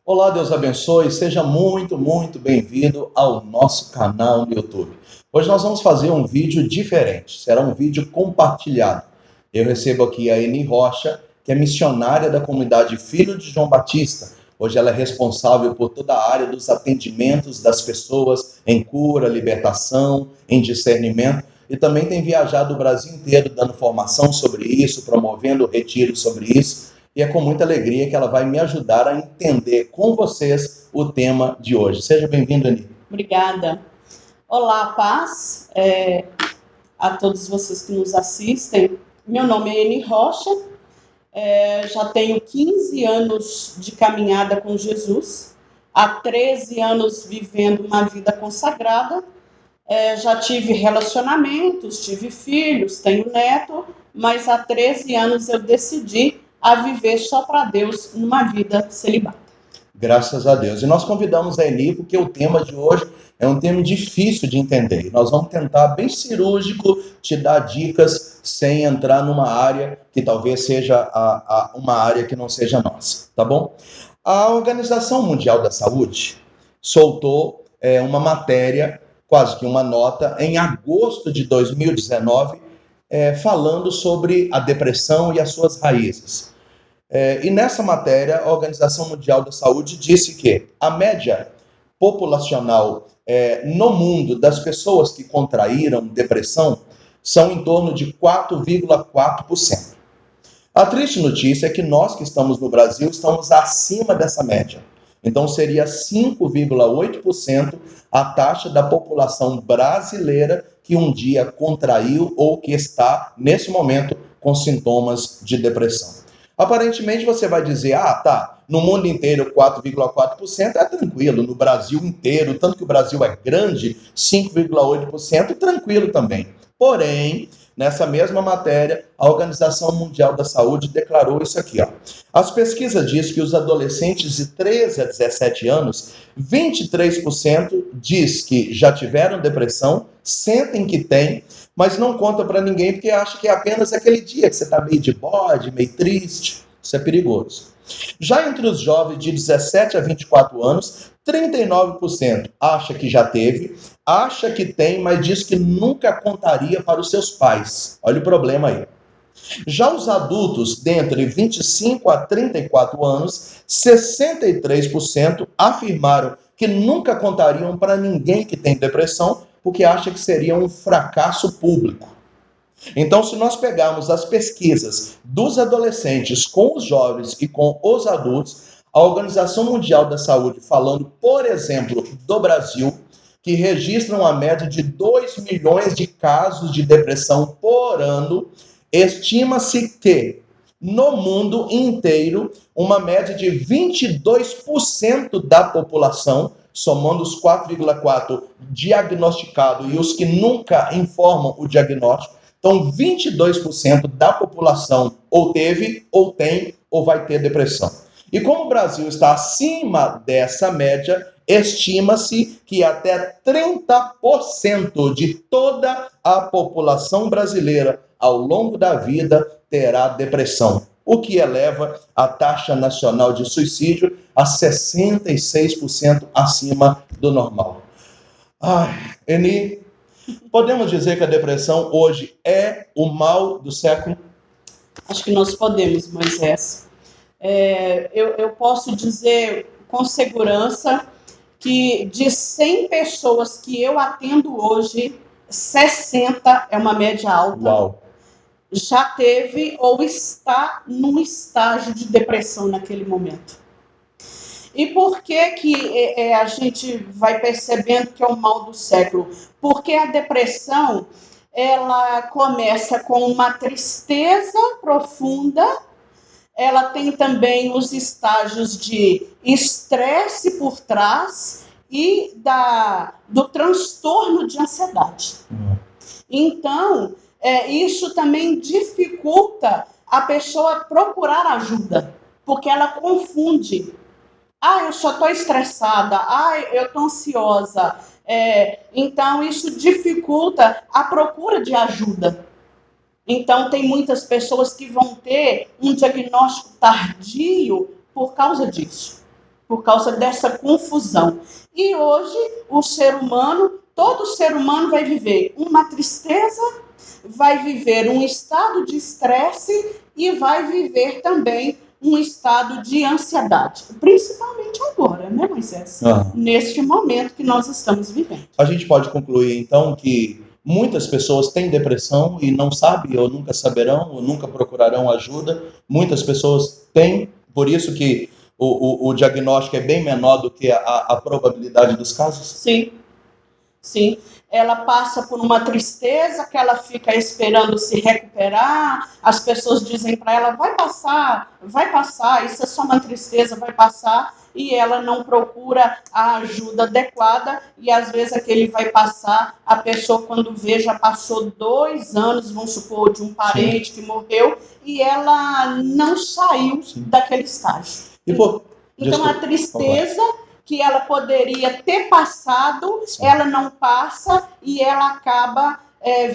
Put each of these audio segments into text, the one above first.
Olá, Deus abençoe, seja muito bem-vindo ao nosso canal no YouTube. Hoje nós vamos fazer um vídeo diferente, será um vídeo compartilhado. Eu recebo aqui a Eni Rocha, que é missionária da comunidade Filho de João Batista. Hoje ela é responsável por toda a área dos atendimentos das pessoas em cura, libertação, em discernimento, e também tem viajado o Brasil inteiro dando formação sobre isso, promovendo retiros sobre isso. E é com muita alegria que ela vai me ajudar a entender com vocês o tema de hoje. Seja bem-vindo, Eni. Obrigada. Olá, paz a todos vocês que nos assistem. Meu nome é Eni Rocha, já tenho 15 anos de caminhada com Jesus, há 13 anos vivendo uma vida consagrada, já tive relacionamentos, tive filhos, tenho neto, mas há 13 anos eu decidi a viver só para Deus numa vida celibata. Graças a Deus. E nós convidamos a Eni porque o tema de hoje é um tema difícil de entender. Nós vamos tentar, bem cirúrgico, te dar dicas sem entrar numa área que talvez seja uma área que não seja nossa, tá bom? A Organização Mundial da Saúde soltou uma matéria, quase que uma nota, em agosto de 2019, falando sobre a depressão e as suas raízes. E nessa matéria, a Organização Mundial da Saúde disse que a média populacional no mundo das pessoas que contraíram depressão são em torno de 4,4%. A triste notícia é que nós que estamos no Brasil estamos acima dessa média. Então seria 5,8% a taxa da população brasileira que um dia contraiu ou que está, nesse momento, com sintomas de depressão. Aparentemente você vai dizer, no mundo inteiro 4,4% é tranquilo, no Brasil inteiro, tanto que o Brasil é grande, 5,8% tranquilo também. Porém, nessa mesma matéria, a Organização Mundial da Saúde declarou isso aqui, ó. As pesquisas dizem que os adolescentes de 13 a 17 anos, 23% diz que já tiveram depressão, sentem que tem, mas não conta para ninguém porque acha que é apenas aquele dia que você está meio de bode, meio triste. Isso é perigoso. Já entre os jovens de 17 a 24 anos, 39% acha que já teve, acha que tem, mas diz que nunca contaria para os seus pais. Olha o problema aí. Já os adultos dentre 25 a 34 anos, 63% afirmaram que nunca contariam para ninguém que tem depressão, porque acha que seria um fracasso público. Então, se nós pegarmos as pesquisas dos adolescentes com os jovens e com os adultos, a Organização Mundial da Saúde, falando, por exemplo, do Brasil, que registra uma média de 2 milhões de casos de depressão por ano, estima-se que no mundo inteiro, uma média de 22% da população, somando os 4,4% diagnosticados e os que nunca informam o diagnóstico, então 22% da população ou teve, ou tem, ou vai ter depressão. E como o Brasil está acima dessa média, estima-se que até 30% de toda a população brasileira ao longo da vida terá depressão, o que eleva a taxa nacional de suicídio a 66% acima do normal. Eni, podemos dizer que a depressão hoje é o mal do século? Acho que nós podemos, Moisés. Eu posso dizer com segurança que de 100 pessoas que eu atendo hoje, 60 é uma média alta. Uau. Já teve ou está num estágio de depressão naquele momento. E por que a gente vai percebendo que é o mal do século? Porque a depressão, ela começa com uma tristeza profunda, ela tem também os estágios de estresse por trás e do transtorno de ansiedade. Então, isso também dificulta a pessoa procurar ajuda, porque ela confunde. Eu só estou estressada, eu estou ansiosa. Então, isso dificulta a procura de ajuda. Então, tem muitas pessoas que vão ter um diagnóstico tardio por causa disso. por causa dessa confusão. E hoje, todo ser humano vai viver uma tristeza, vai viver um estado de estresse e vai viver também um estado de ansiedade, principalmente agora, né, Moisés? Neste momento que nós estamos vivendo. A gente pode concluir, então, que muitas pessoas têm depressão e não sabem, ou nunca saberão, ou nunca procurarão ajuda. Muitas pessoas têm, por isso que o diagnóstico é bem menor do que a probabilidade dos casos? Sim, sim. Ela passa por uma tristeza que ela fica esperando se recuperar. As pessoas dizem para ela, vai passar, isso é só uma tristeza, vai passar. E ela não procura a ajuda adequada e às vezes aquele vai passar, a pessoa quando vê já passou 2 anos, vamos supor, de um parente Sim. que morreu e ela não saiu Sim. daquele estágio. Então a tristeza que ela poderia ter passado, Sim. ela não passa e ela acaba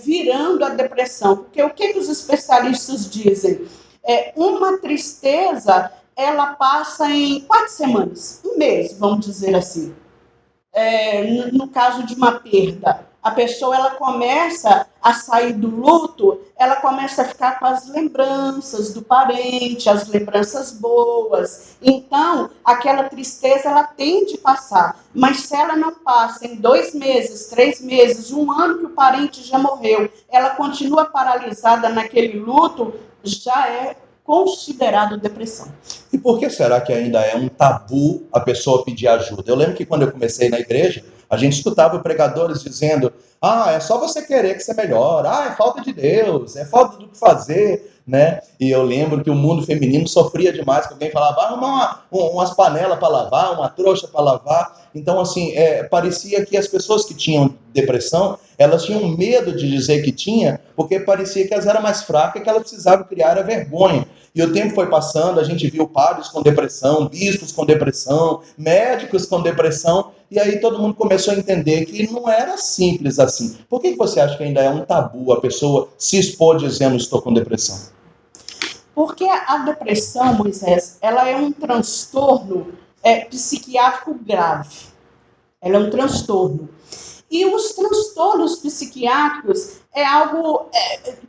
virando a depressão. Porque o que os especialistas dizem? Uma tristeza, ela passa em 4 semanas, 1 mês, vamos dizer assim. No caso de uma perda, a pessoa ela começa a sair do luto, ela começa a ficar com as lembranças do parente, as lembranças boas. Então, aquela tristeza ela tende a passar. Mas se ela não passa em 2 meses, 3 meses, 1 ano que o parente já morreu, ela continua paralisada naquele luto, já é considerado depressão. E por que será que ainda é um tabu a pessoa pedir ajuda? Eu lembro que quando eu comecei na igreja, a gente escutava pregadores dizendo, é só você querer que você melhore, é falta de Deus, é falta do que fazer, né? E eu lembro que o mundo feminino sofria demais, que alguém falava, arruma umas panelas para lavar, uma trouxa para lavar. Então, assim, parecia que as pessoas que tinham depressão, elas tinham medo de dizer que tinha, porque parecia que elas eram mais fracas e que elas precisavam criar a vergonha. E o tempo foi passando, a gente viu padres com depressão, bispos com depressão, médicos com depressão, e aí todo mundo começou a entender que não era simples assim. Por que você acha que ainda é um tabu a pessoa se expor dizendo estou com depressão? Porque a depressão, Moisés, ela é um transtorno psiquiátrico grave. Ela é um transtorno. E os transtornos psiquiátricos é algo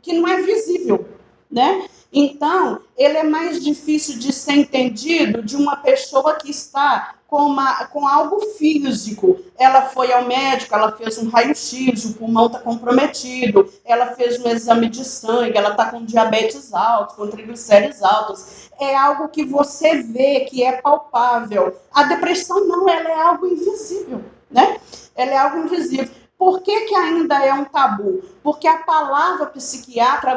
que não é visível, né? Então, ele é mais difícil de ser entendido de uma pessoa que está com algo físico. Ela foi ao médico, ela fez um raio-x, o pulmão está comprometido, ela fez um exame de sangue, ela está com diabetes alto, com triglicéridos altos. É algo que você vê, que é palpável. A depressão não, ela é algo invisível, né? Ela é algo invisível. Por que ainda é um tabu? Porque a palavra psiquiatra,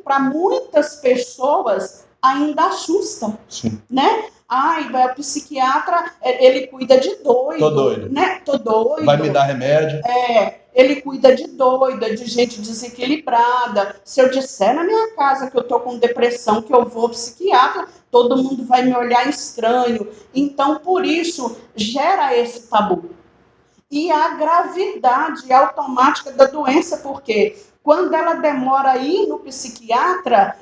para muitas pessoas, ainda assusta. Sim. Né? O psiquiatra, ele cuida de doido. Tô doido. Né? Tô doido. Vai me dar remédio. Ele cuida de doida, de gente desequilibrada. Se eu disser na minha casa que eu tô com depressão, que eu vou ao psiquiatra, todo mundo vai me olhar estranho. Então, por isso, gera esse tabu. E a gravidade automática da doença, porque quando ela demora a ir no psiquiatra,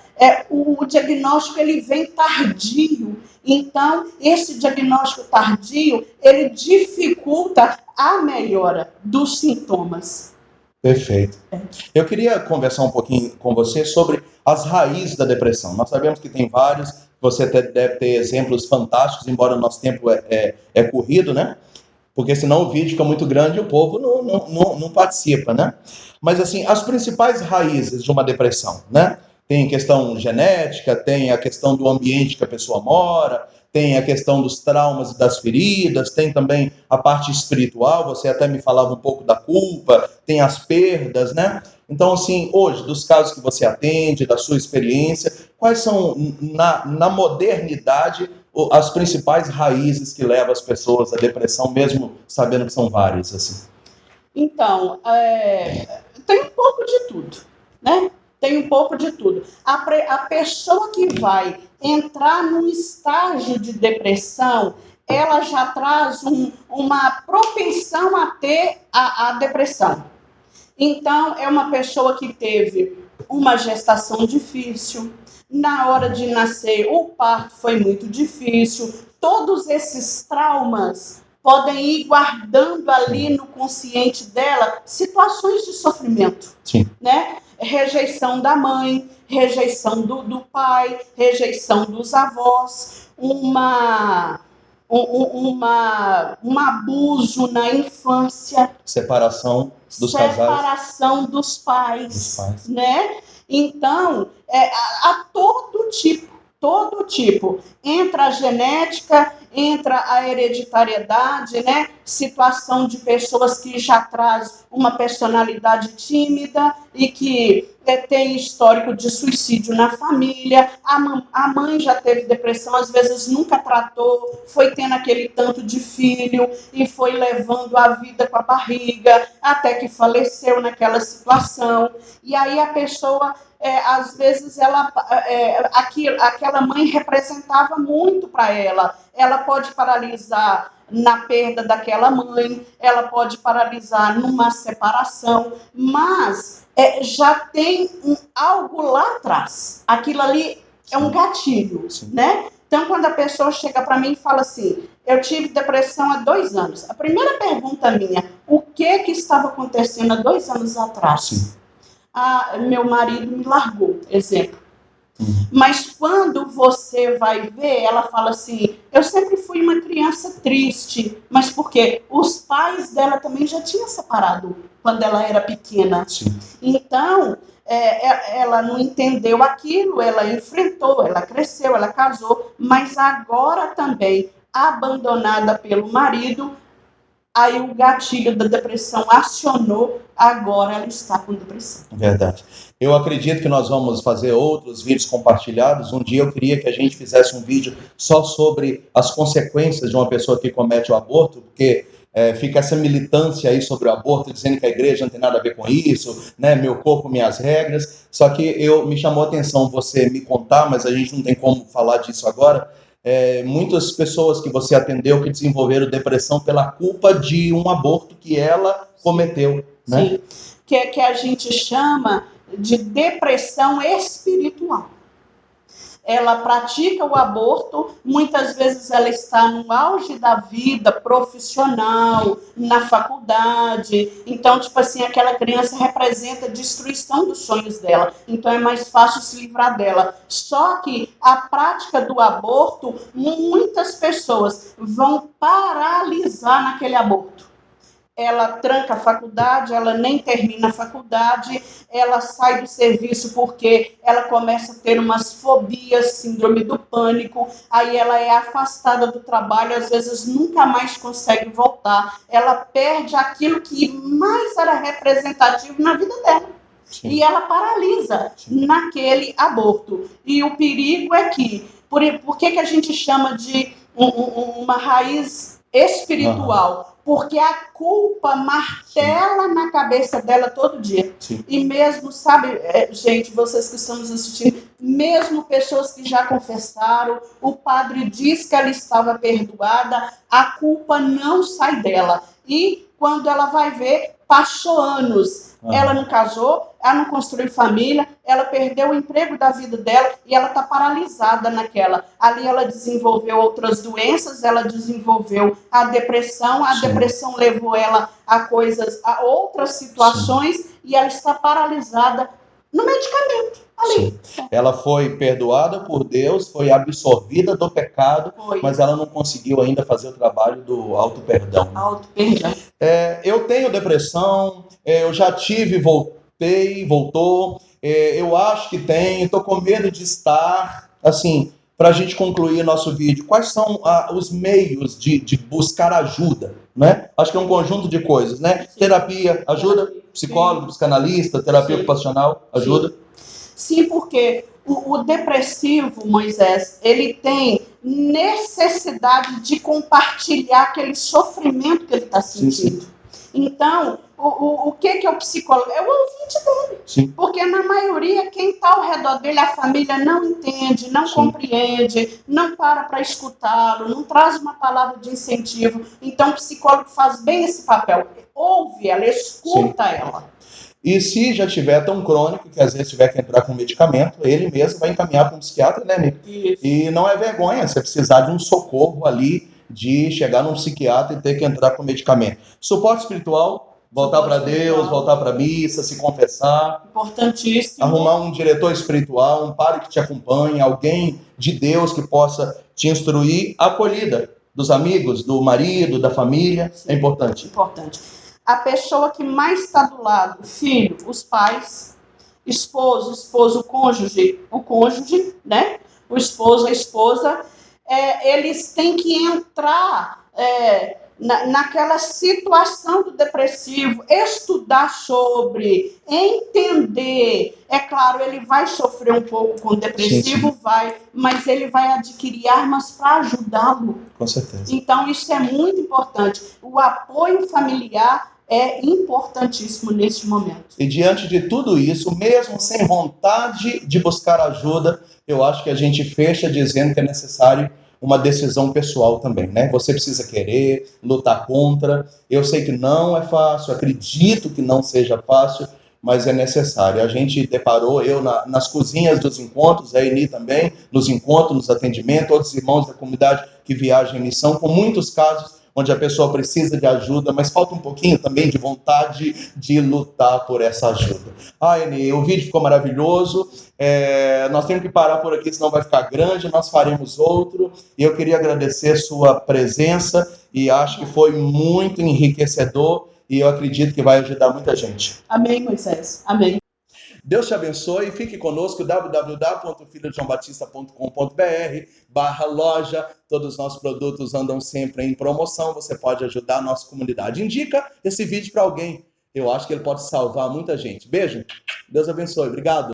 o diagnóstico ele vem tardio. Então, esse diagnóstico tardio, ele dificulta a melhora dos sintomas. Perfeito. Eu queria conversar um pouquinho com você sobre as raízes da depressão. Nós sabemos que tem vários, você deve ter exemplos fantásticos, embora o nosso tempo é corrido, né? Porque senão o vídeo fica muito grande e o povo não participa, né? Mas, assim, as principais raízes de uma depressão, né? Tem questão genética, tem a questão do ambiente que a pessoa mora, tem a questão dos traumas e das feridas, tem também a parte espiritual, você até me falava um pouco da culpa, tem as perdas, né? Então, assim, hoje, dos casos que você atende, da sua experiência, quais são, na modernidade, as principais raízes que levam as pessoas à depressão, mesmo sabendo que são várias, assim? Então, tem um pouco de tudo, né? Tem um pouco de tudo. A pessoa que vai entrar num estágio de depressão, ela já traz uma propensão a ter a depressão. Então, é uma pessoa que teve uma gestação difícil, na hora de nascer o parto foi muito difícil. Todos esses traumas podem ir guardando ali no consciente dela situações de sofrimento, Sim. né? Rejeição da mãe, rejeição do pai, rejeição dos avós, um abuso na infância, Separação dos casais. separação dos pais, né? Então, há todo tipo. Entra a genética, entra a hereditariedade, né? Situação de pessoas que já trazem uma personalidade tímida e que tem histórico de suicídio na família. A mãe já teve depressão, às vezes nunca tratou, foi tendo aquele tanto de filho e foi levando a vida com a barriga, até que faleceu naquela situação. E aí a pessoa, às vezes, aquela mãe representava muito para ela. Ela pode paralisar na perda daquela mãe, ela pode paralisar numa separação, mas já tem algo lá atrás. Aquilo ali é um gatilho, né? Então, quando a pessoa chega para mim e fala assim, eu tive depressão há 2 anos, a primeira pergunta minha, o que estava acontecendo há 2 anos atrás? Meu marido me largou, exemplo. Mas quando você vai ver, ela fala assim, eu sempre fui uma criança triste. Mas por quê? Os pais dela também já tinham separado quando ela era pequena. Sim. Então, ela não entendeu aquilo, ela enfrentou, ela cresceu, ela casou, mas agora também, abandonada pelo marido, aí o gatilho da depressão acionou, agora ela está com depressão. Verdade. Eu acredito que nós vamos fazer outros vídeos compartilhados. Um dia eu queria que a gente fizesse um vídeo só sobre as consequências de uma pessoa que comete o aborto, porque fica essa militância aí sobre o aborto, dizendo que a igreja não tem nada a ver com isso, né? Meu corpo, minhas regras. Só que me chamou a atenção você me contar, mas a gente não tem como falar disso agora. Muitas pessoas que você atendeu que desenvolveram depressão pela culpa de um aborto que ela cometeu, né? Sim, que a gente chama de depressão espiritual. Ela pratica o aborto, muitas vezes ela está no auge da vida profissional, na faculdade. Então, tipo assim, aquela criança representa a destruição dos sonhos dela. Então, é mais fácil se livrar dela. Só que a prática do aborto, muitas pessoas vão paralisar naquele aborto. Ela tranca a faculdade, ela nem termina a faculdade, ela sai do serviço porque ela começa a ter umas fobias, síndrome do pânico, aí ela é afastada do trabalho, às vezes nunca mais consegue voltar, ela perde aquilo que mais era representativo na vida dela. Sim. E ela paralisa naquele aborto. E o perigo é que, por que a gente chama de uma raiz espiritual? Porque a culpa martela na cabeça dela todo dia. Sim. E mesmo, sabe, gente, vocês que estão nos assistindo, mesmo pessoas que já confessaram, o padre diz que ela estava perdoada, a culpa não sai dela. E quando ela vai ver, passou anos. Ela não casou, ela não construiu família, ela perdeu o emprego da vida dela e ela está paralisada naquela. Ali ela desenvolveu outras doenças, ela desenvolveu a depressão levou ela a outras situações. Sim. E ela está paralisada no medicamento. Ali. Sim. Ela foi perdoada por Deus, foi absorvida do pecado, mas ela não conseguiu ainda fazer o trabalho do auto-perdão. Auto-perdão. Eu tenho depressão, eu já tive, voltou, eu acho que tenho, estou com medo de estar, assim, para a gente concluir nosso vídeo, quais são os meios de buscar ajuda, né? Acho que é um conjunto de coisas, né? Sim. Terapia ajuda, psicólogo, psicanalista, terapia ocupacional ajuda. Sim, porque o depressivo, Moisés, ele tem necessidade de compartilhar aquele sofrimento que ele está sentindo. Sim. Então, o que é o psicólogo? É o ouvinte dele. Sim. Porque, na maioria, quem está ao redor dele, a família não entende, não compreende, não para escutá-lo, não traz uma palavra de incentivo. Então, o psicólogo faz bem esse papel. Ouve ela, escuta ela. E se já tiver tão crônico que às vezes tiver que entrar com medicamento, ele mesmo vai encaminhar para um psiquiatra, né, amigo? Isso. E não é vergonha você precisar de um socorro ali, de chegar num psiquiatra e ter que entrar com medicamento. Suporte espiritual, voltar para Deus, voltar para a missa, se confessar. Importantíssimo. Arrumar um diretor espiritual, um padre que te acompanhe, alguém de Deus que possa te instruir. Acolhida dos amigos, do marido, da família, é importante. Importante. A pessoa que mais está do lado, filho, os pais, esposo, o cônjuge, né? O esposo, a esposa, eles têm que entrar naquela situação do depressivo, estudar sobre, entender. É claro, ele vai sofrer um pouco com o depressivo, sim. Vai, mas ele vai adquirir armas para ajudá-lo. Com certeza. Então, isso é muito importante. O apoio familiar é importantíssimo neste momento. E diante de tudo isso, mesmo sem vontade de buscar ajuda, eu acho que a gente fecha dizendo que é necessário uma decisão pessoal também, né? Você precisa querer, lutar contra. Eu sei que não é fácil, acredito que não seja fácil, mas é necessário. A gente deparou, eu nas cozinhas dos encontros, a Eni também, nos encontros, nos atendimentos, outros irmãos da comunidade que viajam em missão, com muitos casos onde a pessoa precisa de ajuda, mas falta um pouquinho também de vontade de lutar por essa ajuda. Eni, o vídeo ficou maravilhoso, nós temos que parar por aqui, senão vai ficar grande, nós faremos outro, e eu queria agradecer sua presença, e acho que foi muito enriquecedor, e eu acredito que vai ajudar muita gente. Amém, Moisés. Amém. Deus te abençoe, fique conosco, www.filhodejoãobatista.com.br/loja. Todos os nossos produtos andam sempre em promoção, você pode ajudar a nossa comunidade. Indica esse vídeo para alguém, eu acho que ele pode salvar muita gente. Beijo, Deus abençoe, obrigado.